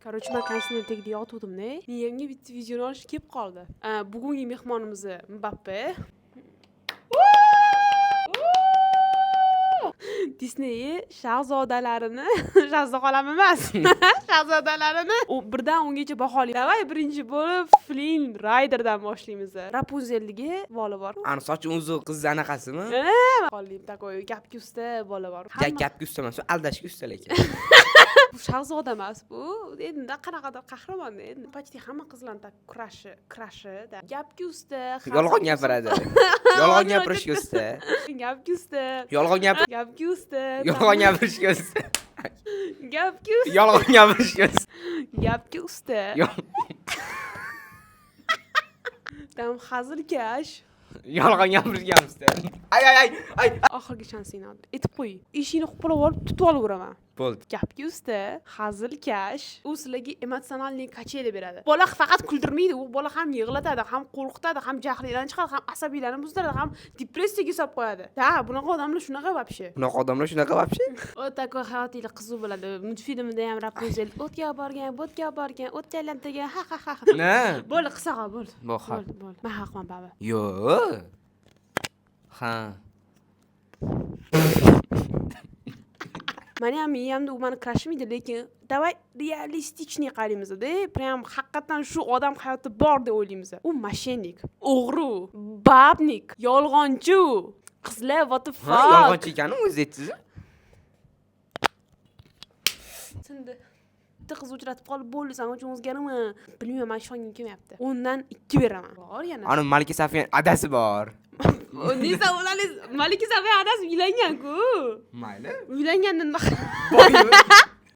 Короче, men kondisioner tagida yotuvdim-da. Miyamga bitta videoni olish kelib qoldi. Bugungi mehmonimiz Mbappe. Disney shahzodalarini, shahzodalar emas, shahzodalarini birdan 10 gacha baholaydi. Davay birinchi bo'lib Flynn Riderdan boshlaymiz. Rapunzelga bola bor. Ani sochi uzun qiz anaqasimi? Qo'llim takoy gapga usta bola bor. Gapga usta emas, aldashga usta lekin. Bu shahzoda emas bu. Endi qanaqadir qahramon endi. Почти hamma qizlarning tak crush-da. Gapga usta. Yolg'on gapiradi. Yolg'on gapirishga usta. Gapga usta. Yolg'on gapirishga usta. Yolg'on gapirishga usta. Gapga usta. Yolg'on gapirishga usta. Gapga usta. Tam hazilkash. Yolg'on gapirishga usta. Ay. Oxirgi shansingni oldi. Etib qo'y. Eshikni quplab olib tutib olaveraman. Bo'ldi. Gapga usta, hazilkash, u sizlarga emotsionalniy kacheli beradi. Bola faqat kuldirmaydi, u bola ham yig'latadi, ham qo'rqitadi, ham jahlidan chiqadi, ham asabiylarni buzdiradi, ham depressiyaga solib qo'yadi. Da, bunaqa odamlar shunaqa вообще. Bunaqa odamlar shunaqa вообще? O'tako hayotinglar qiziq bo'ladi. Multfilmda ham Rapunzel o'tga borgan, o'tga ha. Na. Bo'ldi, qisqa bo'ldi. Bo'ldi. Men haqman baba. Yo'q. Ha. Meni ham miyamda u meni krashmaydi, lekin davay realistichniy qaraymiz-da. Prям haqiqatan shu odam hayotda bor deb o'ylaymiz. U moshennik, o'g'ri, babnik, yolg'onchi. Qizlar what the fuck? Yolg'onchi ekanmi o'zi aytdingiz? Sindi. Bitta qiz uchratib qolib bo'ldi, sen uchun o'zgarimi? Bilmayman, men ishongim kelmayapti. 10 dan 2 beraman. Bor yana. Ani Malika Safiya adasi bor. Nisa ularni Malika Safiya adasi uylangan-ku. Mayli. Uylangandan Boymi?